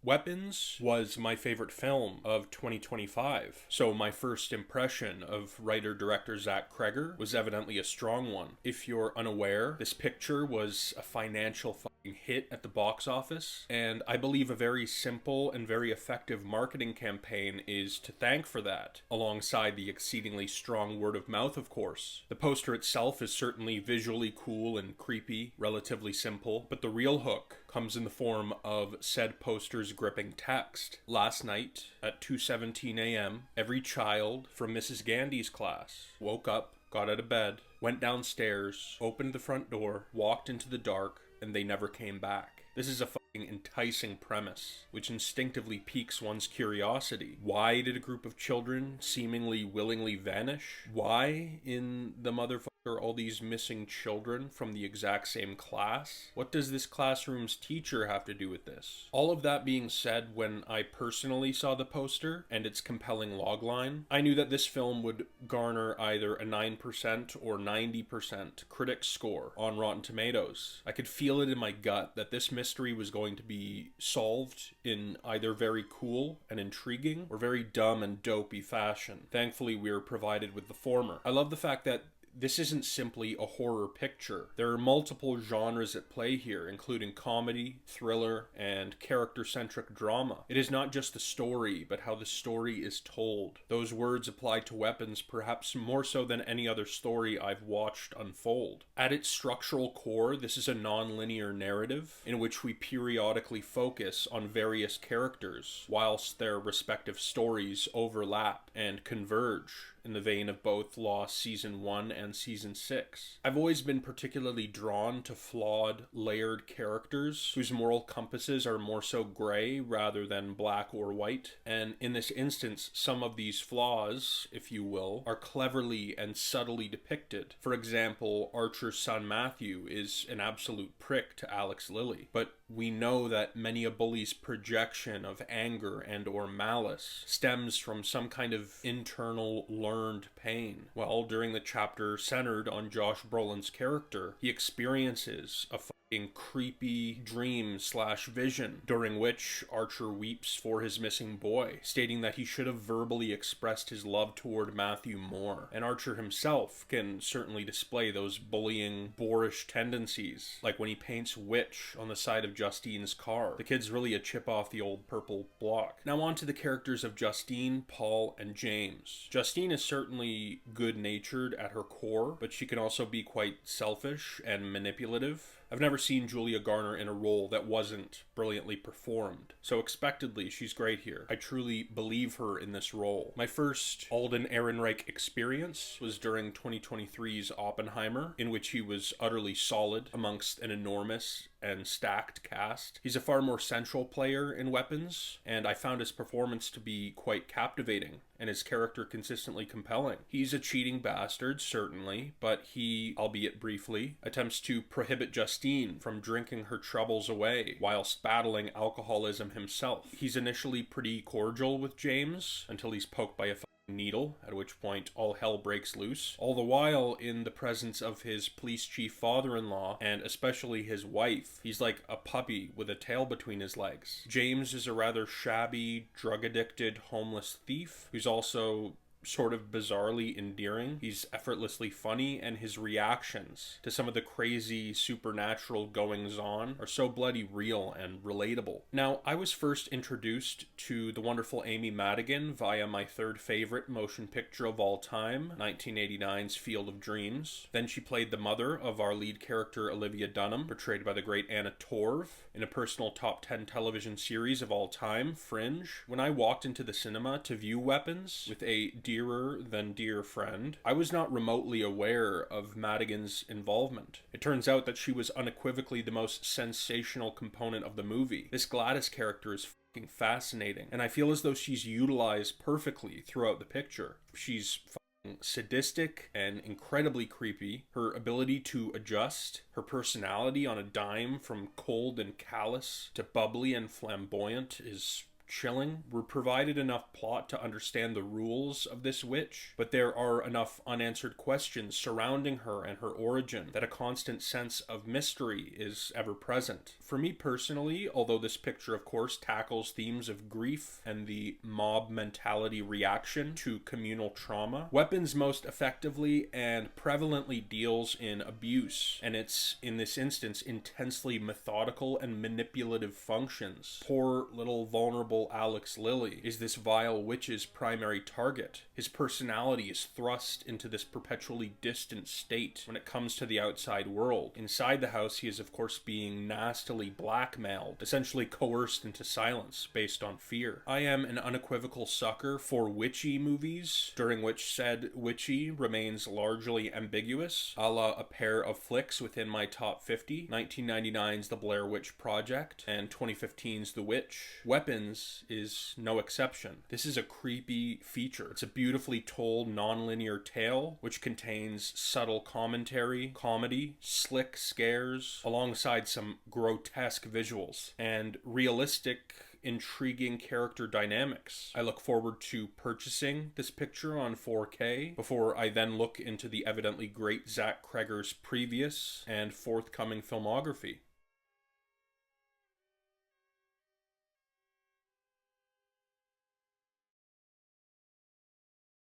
Weapons was my favorite film of 2025, so my first impression of writer-director Zach Cregger was evidently a strong one. If you're unaware, this picture was a financial hit at the box office, and I believe a very simple and very effective marketing campaign is to thank for that, alongside the exceedingly strong word of mouth, of course. The poster itself is certainly visually cool and creepy, relatively simple, but the real hook comes in the form of said poster's gripping text. Last night at 2:17 a.m., every child from Mrs. Gandy's class woke up, got out of bed, went downstairs, opened the front door, walked into the dark, and they never came back. This is a fucking enticing premise, which instinctively piques one's curiosity. Why did a group of children seemingly willingly vanish? Why, in the motherfucker, all these missing children from the exact same class? What does this classroom's teacher have to do with this? All of that being said, when I personally saw the poster and its compelling logline, I knew that this film would garner either a 9% or 90% critic score on Rotten Tomatoes. I could feel it in my gut that this mystery was going to be solved in either very cool and intriguing or very dumb and dopey fashion. Thankfully, we were provided with the former. I love the fact that this isn't simply a horror picture. There are multiple genres at play here, including comedy, thriller, and character-centric drama. It is not just the story, but how the story is told. Those words apply to Weapons perhaps more so than any other story I've watched unfold. At its structural core, this is a non-linear narrative in which we periodically focus on various characters, whilst their respective stories overlap and converge in the vein of both Lost Season 1 and Season 6. I've always been particularly drawn to flawed, layered characters whose moral compasses are more so gray rather than black or white, and in this instance, some of these flaws, if you will, are cleverly and subtly depicted. For example, Archer's son Matthew is an absolute prick to Alex Lilly, but we know that many a bully's projection of anger and or malice stems from some kind of internal learned pain. Well, during the chapter centered on Josh Brolin's character, he experiences a creepy dream/vision during which Archer weeps for his missing boy, stating that he should have verbally expressed his love toward Matthew more. And Archer himself can certainly display those bullying, boorish tendencies, like when he paints Witch on the side of Justine's car. The kid's really a chip off the old purple block. Now on to the characters of Justine, Paul, and James. Justine is certainly good-natured at her core, but she can also be quite selfish and manipulative. I've never seen Julia Garner in a role that wasn't brilliantly performed, so expectedly she's great here. I truly believe her in this role. My first Alden Ehrenreich experience was during 2023's Oppenheimer, in which he was utterly solid amongst an enormous and stacked cast. He's a far more central player in Weapons, and I found his performance to be quite captivating, and his character consistently compelling. He's a cheating bastard, certainly, but he, albeit briefly, attempts to prohibit Justine from drinking her troubles away whilst battling alcoholism himself. He's initially pretty cordial with James until he's poked by a needle, at which point all hell breaks loose, all the while in the presence of his police chief father-in-law and especially his wife. He's like a puppy with a tail between his legs. James is a rather shabby, drug-addicted, homeless thief who's also sort of bizarrely endearing. He's effortlessly funny, and his reactions to some of the crazy supernatural goings-on are so bloody real and relatable. Now, I was first introduced to the wonderful Amy Madigan via my third favorite motion picture of all time, 1989's Field of Dreams. Then she played the mother of our lead character Olivia Dunham, portrayed by the great Anna Torv, in a personal top 10 television series of all time, Fringe. When I walked into the cinema to view Weapons with a dearer than dear friend, I was not remotely aware of Madigan's involvement. It turns out that she was unequivocally the most sensational component of the movie. This Gladys character is fucking fascinating, and I feel as though she's utilized perfectly throughout the picture. She's sadistic and incredibly creepy. Her ability to adjust her personality on a dime from cold and callous to bubbly and flamboyant is chilling. We're provided enough plot to understand the rules of this witch, but there are enough unanswered questions surrounding her and her origin that a constant sense of mystery is ever present. For me personally, although this picture of course tackles themes of grief and the mob mentality reaction to communal trauma, Weapons most effectively and prevalently deals in abuse, and its, in this instance, intensely methodical and manipulative functions. Poor little vulnerable Alex Lilly is this vile witch's primary target. His personality is thrust into this perpetually distant state when it comes to the outside world. Inside the house, he is of course being nastily blackmailed, essentially coerced into silence based on fear. I am an unequivocal sucker for witchy movies, during which said witchy remains largely ambiguous, a la a pair of flicks within my top 50, 1999's The Blair Witch Project and 2015's The Witch. Weapons is no exception. This is a creepy feature. It's a beautifully told non-linear tale which contains subtle commentary, comedy, slick scares, alongside some grotesque visuals, and realistic, intriguing character dynamics. I look forward to purchasing this picture on 4K before I then look into the evidently great Zach Cregger's previous and forthcoming filmography.